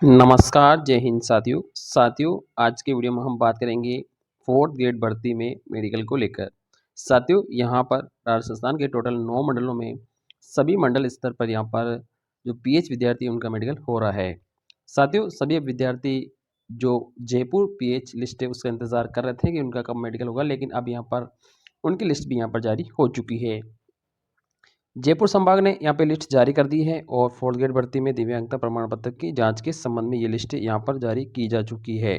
नमस्कार, जय हिंद साथियों आज के वीडियो में हम बात करेंगे फोर्थ ग्रेड भर्ती में मेडिकल को लेकर। साथियों यहाँ पर राजस्थान के टोटल 9 मंडलों में सभी मंडल स्तर पर यहाँ पर जो पीएच विद्यार्थी उनका मेडिकल हो रहा है। साथियों सभी विद्यार्थी जो जयपुर पीएच लिस्ट है उसका इंतज़ार कर रहे थे कि उनका कब मेडिकल होगा, लेकिन अब यहाँ पर उनकी लिस्ट भी यहाँ पर जारी हो चुकी है। जयपुर संभाग ने यहाँ पे लिस्ट जारी कर दी है और फोर्थ ग्रेड भर्ती में दिव्यांगता प्रमाण पत्र की जांच के संबंध में ये लिस्ट यहाँ पर जारी की जा चुकी है।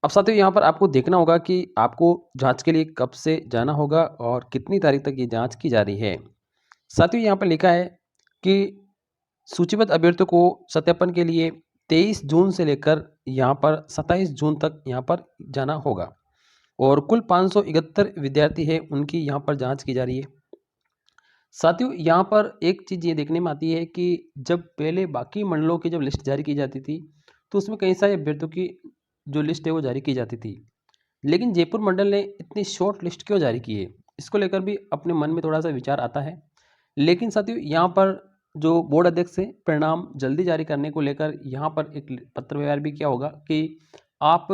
अब साथियों यहाँ पर आपको देखना होगा कि आपको जांच के लिए कब से जाना होगा और कितनी तारीख तक ये जांच की जा रही है। साथियों यहाँ पर लिखा है कि सूचीबद्ध अभ्यर्थियों को सत्यापन के लिए 23 जून से लेकर यहाँ पर 27 जून तक यहाँ पर जाना होगा और कुल 571 विद्यार्थी है उनकी यहाँ पर जाँच की जा रही है। साथियों यहाँ पर एक चीज़ ये देखने में आती है कि जब पहले बाकी मंडलों की जब लिस्ट जारी की जाती थी तो उसमें कई सारे अभ्यर्थियों की जो लिस्ट है वो जारी की जाती थी, लेकिन जयपुर मंडल ने इतनी शॉर्ट लिस्ट क्यों जारी की है, इसको लेकर भी अपने मन में थोड़ा सा विचार आता है। लेकिन साथियों यहाँ पर जो बोर्ड अध्यक्ष है परिणाम जल्दी जारी करने को लेकर यहाँ पर एक पत्र व्यवहार भी क्या होगा कि आप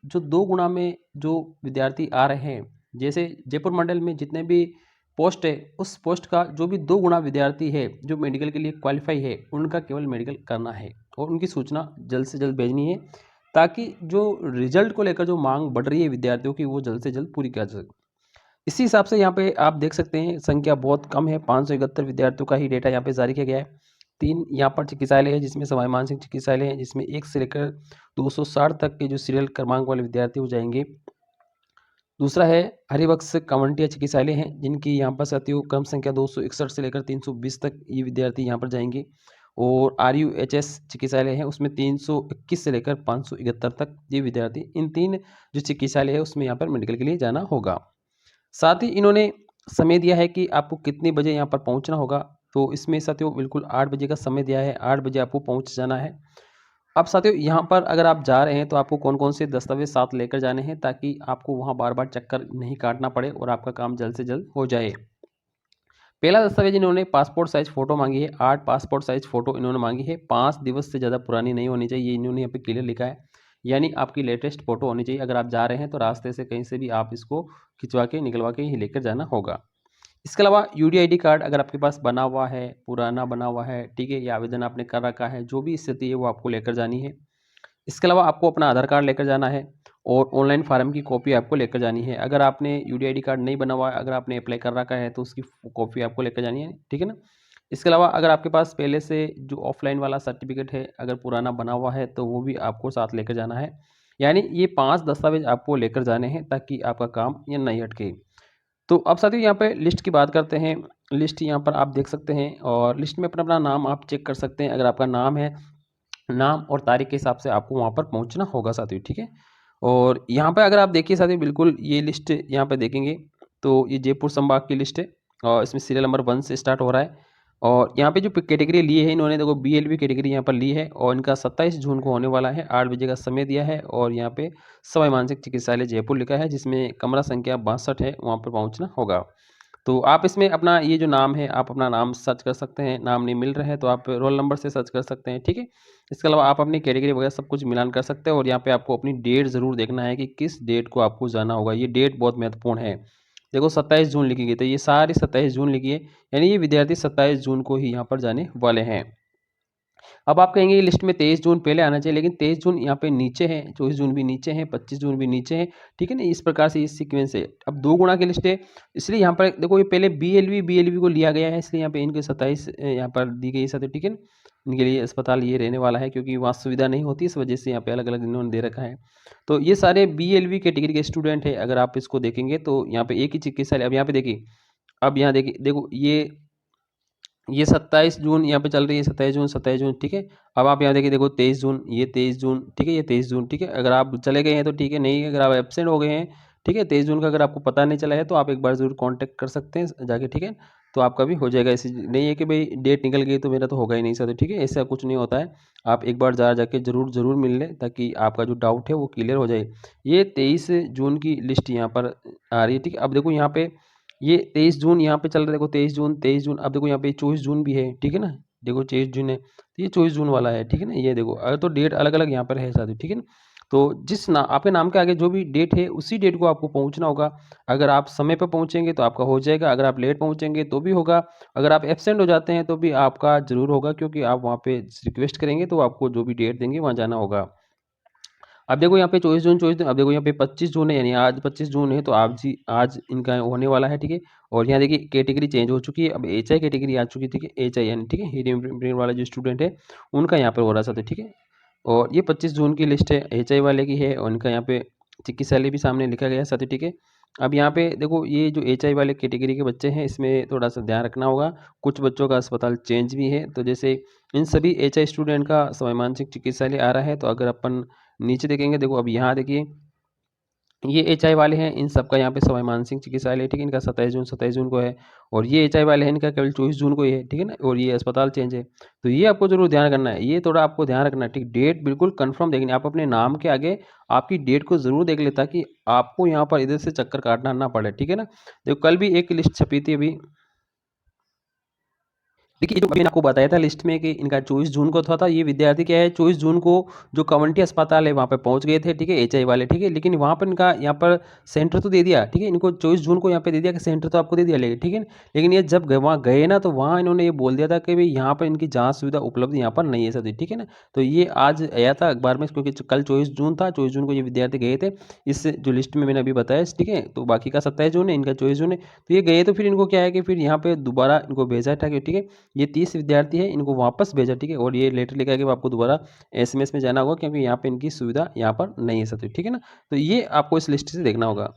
जो 2 गुणा में जो विद्यार्थी आ रहे हैं, जैसे जयपुर मंडल में जितने भी पोस्ट है उस पोस्ट का जो भी 2 गुना विद्यार्थी है जो मेडिकल के लिए क्वालिफाई है उनका केवल मेडिकल करना है और उनकी सूचना जल्द से जल्द भेजनी है ताकि जो रिजल्ट को लेकर जो मांग बढ़ रही है विद्यार्थियों की वो जल्द से जल्द पूरी कर सके। इसी हिसाब से यहाँ पे आप देख सकते हैं संख्या बहुत कम है, 571 विद्यार्थियों का ही डेटा यहाँ पे जारी किया गया है। 3 यहाँ पर चिकित्सालय है जिसमें सवाई मानसिंह चिकित्सालय है जिसमें 1 से लेकर 260 तक के जो सीरियल क्रमांक वाले विद्यार्थी हो जाएंगे। दूसरा है हरिबक्स कमंटिया चिकित्सालय हैं जिनकी यहाँ पर साथियों क्रम संख्या 261 से लेकर 320 तक ये विद्यार्थी यहाँ पर जाएंगे और RUHS चिकित्सालय है उसमें 321 से लेकर 571 तक ये विद्यार्थी, इन 3 जो चिकित्सालय है उसमें यहाँ पर मेडिकल के लिए जाना होगा। साथ ही इन्होंने समय दिया है कि आपको कितने बजे यहाँ पर पहुँचना होगा, तो इसमें साथियों बिल्कुल 8 बजे का समय दिया है, 8 बजे आपको पहुँच जाना है। अब साथियों यहाँ पर अगर आप जा रहे हैं तो आपको कौन कौन से दस्तावेज साथ लेकर जाने हैं ताकि आपको वहाँ बार बार चक्कर नहीं काटना पड़े और आपका काम जल्द से जल्द हो जाए। पहला दस्तावेज इन्होंने पासपोर्ट साइज फ़ोटो मांगी है, 8 पासपोर्ट साइज फ़ोटो इन्होंने मांगी है, 5 दिवस से ज़्यादा पुरानी नहीं होनी चाहिए, इन्होंने यहाँ पे क्लियर लिखा है, यानी आपकी लेटेस्ट फ़ोटो होनी चाहिए। अगर आप जा रहे हैं तो रास्ते से कहीं से भी आप इसको खिंचवा के निकलवा के ही लेकर जाना होगा। इसके अलावा UDID कार्ड अगर आपके पास बना हुआ है, पुराना बना हुआ है, ठीक है, या आवेदन आपने कर रखा है, जो भी स्थिति है वो आपको लेकर जानी है। इसके अलावा आपको अपना आधार कार्ड लेकर जाना है और ऑनलाइन फार्म की कॉपी आपको लेकर जानी है। अगर आपने UDID कार्ड नहीं बना हुआ है, अगर आपने अप्लाई कर रखा है तो उसकी कॉपी आपको लेकर जानी है, ठीक है ना। इसके अलावा अगर आपके पास पहले से जो ऑफलाइन वाला सर्टिफिकेट है अगर पुराना बना हुआ है तो वो भी आपको साथ लेकर जाना है। यानी ये 5 दस्तावेज आपको लेकर जाने हैं ताकि आपका काम ये नहीं अटके। तो अब साथियों यहाँ पे लिस्ट की बात करते हैं। लिस्ट यहाँ पर आप देख सकते हैं और लिस्ट में अपना अपना नाम आप चेक कर सकते हैं। अगर आपका नाम है, नाम और तारीख के हिसाब से आपको वहाँ पर पहुँचना होगा साथियों, ठीक है। और यहाँ पे अगर आप देखिए साथियों बिल्कुल ये लिस्ट यहाँ पे देखेंगे तो ये जयपुर संभाग की लिस्ट है और इसमें सीरियल नंबर 1 से स्टार्ट हो रहा है और यहाँ पे जो कैटेगरी ली है इन्होंने, देखो BLB कैटेगरी यहाँ पर ली है और इनका 27 जून को होने वाला है, 8 बजे का समय दिया है और यहाँ पे सवाई मानसिंह चिकित्सालय जयपुर लिखा है जिसमें कमरा संख्या 62 है, वहाँ पर पहुँचना होगा। तो आप इसमें अपना ये जो नाम है आप अपना नाम सर्च कर सकते हैं, नाम नहीं मिल रहा है तो आप रोल नंबर से सर्च कर सकते हैं, ठीक है। इसके अलावा आप अपनी कैटेगरी वगैरह सब कुछ मिलान कर सकते हैं और यहाँ पे आपको अपनी डेट ज़रूर देखना है कि किस डेट को आपको जाना होगा। ये डेट बहुत महत्वपूर्ण है। देखो 27 जून लिखी गई, तो ये सारी 27 जून लिखी है, यानी ये विद्यार्थी 27 जून को ही यहाँ पर जाने वाले हैं। अब आप कहेंगे लिस्ट में 23 जून पहले आना चाहिए, लेकिन 23 जून यहाँ पे नीचे है, 24 जून भी नीचे है, 25 जून भी नीचे है, ठीक है ना। इस प्रकार से ये सीक्वेंस है। अब 2 गुणा की लिस्ट है इसलिए यहाँ पर देखो ये पहले BLV को लिया गया है इसलिए यहाँ पे इनके 27 यहाँ पर दी गई है, ठीक है। इनके लिए अस्पताल ये रहने वाला है क्योंकि वहाँ सुविधा नहीं होती, इस वजह से यहाँ पे अलग अलग इन्होंने दे रखा है। तो ये सारे BLV कैटेगरी के स्टूडेंट है। अगर आप इसको देखेंगे तो यहाँ पे एक ही चिकित्सालय, अब यहाँ पे देखिए, अब यहाँ देखिए, देखो ये 27 जून यहाँ पे चल रही है, 27 जून, ठीक है। अब आप यहाँ देखिए, देखो 23 जून, ये 23 जून, ठीक है, ये 23 जून, ठीक है। अगर आप चले गए हैं तो ठीक है, नहीं अगर आप एब्सेंट हो गए हैं, ठीक है, 23 जून का अगर आपको पता नहीं चला है तो आप एक बार ज़रूर कांटेक्ट कर सकते हैं जाके, ठीक है। तो आपका भी हो जाएगा। ऐसी नहीं है कि भाई डेट निकल गई तो मेरा तो होगा ही नहीं सर, ठीक है, ऐसा कुछ नहीं होता है। आप एक बार जाके ज़रूर मिल लें ताकि आपका जो डाउट है वो क्लियर हो जाए। ये 23 जून की लिस्ट यहाँ पर आ रही है, ठीक है। अब देखो यहाँ पे ये 23 जून यहाँ पे चल रहा है, देखो 23 जून, अब देखो यहाँ पे 24 जून भी है, ठीक है ना। देखो 23 जून है, तो ये 24 जून वाला है, ठीक है ना। ये देखो अगर तो डेट अलग अलग यहाँ पर है साथियों, ठीक है ना। तो जिस ना आपके नाम के आगे जो भी डेट है उसी डेट को आपको पहुँचना होगा। अगर आप समय पर पहुँचेंगे तो आपका हो जाएगा, अगर आप लेट पहुँचेंगे तो भी होगा, अगर आप एब्सेंट हो जाते हैं तो भी आपका ज़रूर होगा, क्योंकि आप वहाँ पे रिक्वेस्ट करेंगे तो आपको जो भी डेट देंगे वहाँ जाना होगा। अब देखो यहाँ पे 24 जून, अब देखो यहाँ पे 25 जून है, यानी आज 25 जून है, तो आज इनका होने वाला है, ठीक है। और यहाँ देखिए कैटेगरी चेंज हो चुकी है, अब HI कैटेगरी आ चुकी है, ठीक है। HI यानी ठीक है हीडियम प्रिंट वाला जो स्टूडेंट है उनका यहाँ पर हो रहा था, ठीक है। और ये 25 जून की लिस्ट है, HI वाले की है, और उनका यहाँ पे चिकित्सालय भी सामने लिखा गया है साथी, ठीक है। अब यहाँ पे देखो ये जो HI वाले कैटेगरी के बच्चे हैं इसमें थोड़ा सा ध्यान रखना होगा, कुछ बच्चों का अस्पताल चेंज भी है। तो जैसे इन सभी HI स्टूडेंट का सवाई मानसिंह चिकित्सालय आ रहा है, तो अगर अपन नीचे देखेंगे, देखो अब यहाँ देखिए ये HI वाले हैं, इन सबका यहाँ पे सवाई मानसिंह चिकित्सालय, ठीक है, इनका 27 जून को है। और ये HI वाले हैं, इनका केवल 24 जून को ही है, ठीक है ना। और ये अस्पताल चेंज है, तो ये आपको जरूर ध्यान करना है, ये थोड़ा आपको ध्यान रखना है, ठीक। डेट बिल्कुल कंफर्म देखनी, आप अपने नाम के आगे आपकी डेट को जरूर देख ले, ताकि आपको यहाँ पर इधर से चक्कर काटना ना पड़े, ठीक है ना। देखो कल भी एक लिस्ट छपी थी अभी, देखिए जो मैंने आपको बताया था लिस्ट में कि इनका 24 जून को था, ये विद्यार्थी क्या है 24 जून को जो कम्युनिटी अस्पताल है वहाँ पे पहुँच गए थे, ठीक है, HI वाले, ठीक है। लेकिन वहाँ पर इनका यहाँ पर सेंटर तो दे दिया, ठीक है, इनको 24 जून को यहाँ पे दे दिया कि सेंटर तो आपको दे दिया, लेकिन ठीक है। लेकिन ये जब वहाँ गए ना, तो वहाँ इन्होंने ये बोल दिया था कि भाई यहाँ पर इनकी जाँच सुविधा उपलब्ध यहाँ पर नहीं है सर, ठीक है ना। तो ये आज आया था अखबार में, क्योंकि कल 24 जून था, 24 जून को ये विद्यार्थी गए थे, इस जो लिस्ट में मैंने अभी बताया, ठीक है। तो बाकी का 27 जून है, इनका 24 जून है, तो ये गए, तो फिर इनको क्या है कि फिर यहाँ पे दोबारा इनको भेजा था कि ठीक है ये 30 विद्यार्थी है, इनको वापस भेजा, ठीक है। और ये लेटर लेकर के आपको दोबारा SMS में जाना होगा, क्योंकि यहाँ पे इनकी सुविधा यहाँ पर नहीं है साथियों, ठीक है ना। तो ये आपको इस लिस्ट से देखना होगा।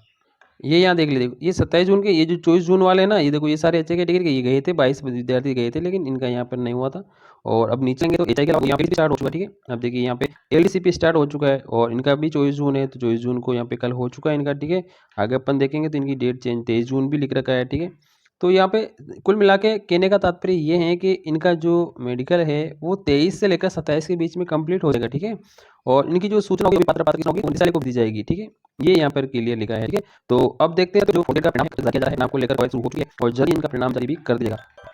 ये यहाँ देख लीजिए, ये 27 जून के, ये जो 24 जून वाले हैं ना, ये देखो ये सारे HI कैटेगरी के ये गए थे, 22 विद्यार्थी गए थे, लेकिन इनका यहाँ पर नहीं हुआ था। और अब नीचे आएंगे तो HI के यहाँ पे स्टार्ट हो चुका है, ठीक है। अब देखिए यहाँ पे LDCP स्टार्ट हो चुका है, और इनका भी 24 जून है, तो 24 जून को यहाँ पे कल हो चुका है इनका, ठीक है। आगे अपन देखेंगे तो इनकी डेट चेंज 23 जून भी लिख रखा है, ठीक है। तो यहाँ पे कुल मिला के कहने का तात्पर्य ये है कि इनका जो मेडिकल है वो 23 से लेकर 27 के बीच में कंप्लीट हो जाएगा, ठीक है। और इनकी जो सूचना होगी पात्र पात्र होगी उनके को दी जाएगी, ठीक है। ये यहाँ पर क्लियर लिखा है, ठीक है। तो अब देखते हैं तो जो का परिणाम किया जा रहा है, आपको लेकर शुरू हो चुकी है, और जल्दी इनका परिणाम जारी भी कर दिया जाएगा।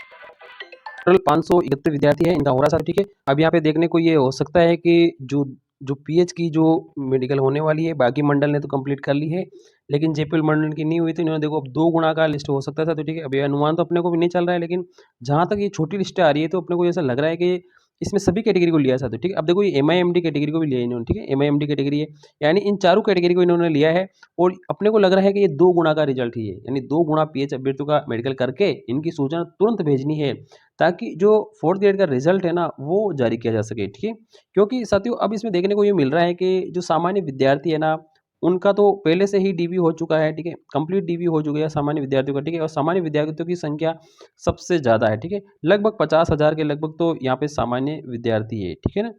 टोटल 531 विद्यार्थी है इनका हो रहा था, ठीक है। अब यहाँ पे देखने को ये हो सकता है कि जो जो PH की जो मेडिकल होने वाली है, बाकी मंडल ने तो कंप्लीट कर ली है, लेकिन जयपुर मंडल की नहीं हुई, तो इन्होंने देखो अब 2 गुना का लिस्ट हो सकता था, तो ठीक है। अभी अनुमान तो अपने को भी नहीं चल रहा है, लेकिन जहाँ तक ये छोटी लिस्ट आ रही है तो अपने को ऐसा लग रहा है कि इसमें सभी कैटेगरी को लिया था, तो ठीक है। अब देखो ये MIMD कैटेगरी को भी लिया इन्होंने, ठीक है, MIMD कैटेगरी है, यानी इन चारों कैटेगरी को इन्होंने लिया है। और अपने को लग रहा है कि ये 2 गुना का रिजल्ट ही है, यानी 2 गुना PH अभ्यर्थियों का मेडिकल करके इनकी सूचना तुरंत भेजनी है, ताकि जो 4th ग्रेड का रिजल्ट है ना वो जारी किया जा सके, ठीक है। क्योंकि साथियों अब इसमें देखने को ये मिल रहा है कि जो सामान्य विद्यार्थी है ना, उनका तो पहले से ही DB हो चुका है, ठीक है, कंप्लीट DB हो चुका है सामान्य विद्यार्थियों का, ठीक है। और सामान्य विद्यार्थियों की संख्या सबसे ज़्यादा है, ठीक है, लगभग 50,000 के लगभग तो यहाँ पे सामान्य विद्यार्थी है, ठीक है ना।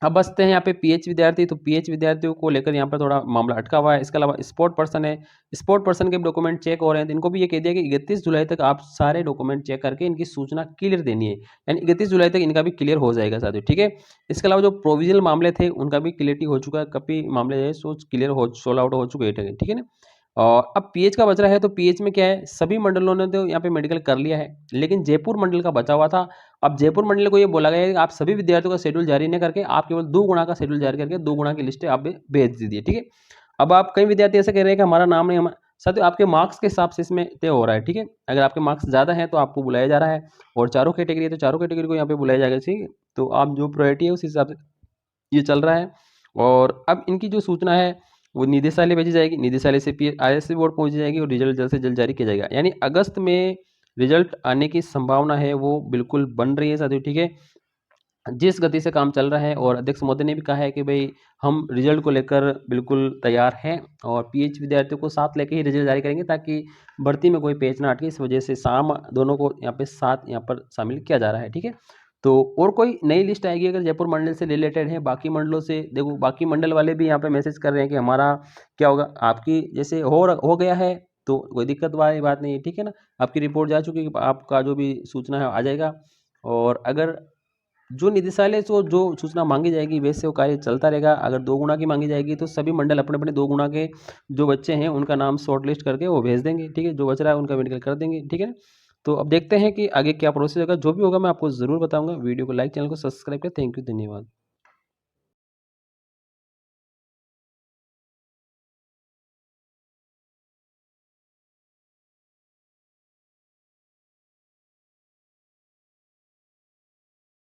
अब बचते हैं यहाँ पे PH विद्यार्थी, तो PH विद्यार्थियों को लेकर यहाँ पर थोड़ा मामला अटका हुआ है। इसके अलावा स्पोर्ट पर्सन है, स्पोर्ट पर्सन के डॉक्यूमेंट चेक हो रहे हैं, तो इनको भी ये कह दिया कि 31 जुलाई तक आप सारे डॉक्यूमेंट चेक करके इनकी सूचना क्लियर देनी है, यानी 31 जुलाई तक इनका भी क्लियर हो जाएगा साथियों, ठीक है। इसके अलावा जो प्रोविजनल मामले थे उनका भी क्लियरिटी हो चुका है, काफ़ी मामले है सो क्लियर हो सोल्व आउट हो चुके हैं, ठीक है ना। और अब PH का बच रहा है, तो PH में क्या है, सभी मंडलों ने तो यहाँ पे मेडिकल कर लिया है, लेकिन जयपुर मंडल का बचा हुआ था। अब जयपुर मंडल को ये बोला गया है कि आप सभी विद्यार्थियों का शेड्यूल जारी नहीं करके आप केवल 2 गुना का शेड्यूल जारी करके 2 गुना की लिस्ट आप भेज दीजिए, ठीक है। अब आप कई विद्यार्थी ऐसे कह रहे हैं कि हमारा नाम नहीं, साथियों आपके मार्क्स के हिसाब से इसमें तय हो रहा है, ठीक है। अगर आपके मार्क्स ज़्यादा हैं तो आपको बुलाया जा रहा है, और चारों कैटेगरी है तो चारों कैटेगरी को यहाँ पे बुलाया जाएगा, ठीक है। तो आप जो प्रायोरिटी है उस हिसाब से ये चल रहा है। और अब इनकी जो सूचना है वो निदेशालय भेजी जाएगी, निदेशालय से ISC बोर्ड पहुंची जाएगी, और रिजल्ट जल्द से जल्द जारी किया जाएगा, यानी अगस्त में रिजल्ट आने की संभावना है वो बिल्कुल बन रही है साथियों, ठीक है। जिस गति से काम चल रहा है, और अध्यक्ष महोदय ने भी कहा है कि भाई हम रिजल्ट को लेकर बिल्कुल तैयार हैं, और PH विद्यार्थियों को साथ लेकर ही रिजल्ट जारी करेंगे, ताकि भर्ती में कोई पेच ना अटके, इस वजह से शाम दोनों को यहाँ पे साथ यहाँ पर शामिल किया जा रहा है, ठीक है। तो और कोई नई लिस्ट आएगी अगर जयपुर मंडल से रिलेटेड है, बाकी मंडलों से देखो, बाकी मंडल वाले भी यहाँ पे मैसेज कर रहे हैं कि हमारा क्या होगा, आपकी जैसे हो गया है तो कोई दिक्कत वाली बात नहीं है, ठीक है ना। आपकी रिपोर्ट जा चुकी है, आपका जो भी सूचना है आ जाएगा। और अगर जो निदेशालय से जो सूचना मांगी जाएगी वैसे वो कार्य चलता रहेगा। अगर 2 गुना की मांगी जाएगी तो सभी मंडल अपने अपने 2 गुना के जो बच्चे हैं उनका नाम शॉर्ट लिस्ट करके वो भेज देंगे, ठीक है। जो बच रहा है उनका मेडिकल कर देंगे, ठीक है। तो अब देखते हैं कि आगे क्या प्रोसेस होगा। जो भी होगा मैं आपको ज़रूर बताऊँगा। वीडियो को लाइक, चैनल को सब्सक्राइब करें। थैंक यू, धन्यवाद।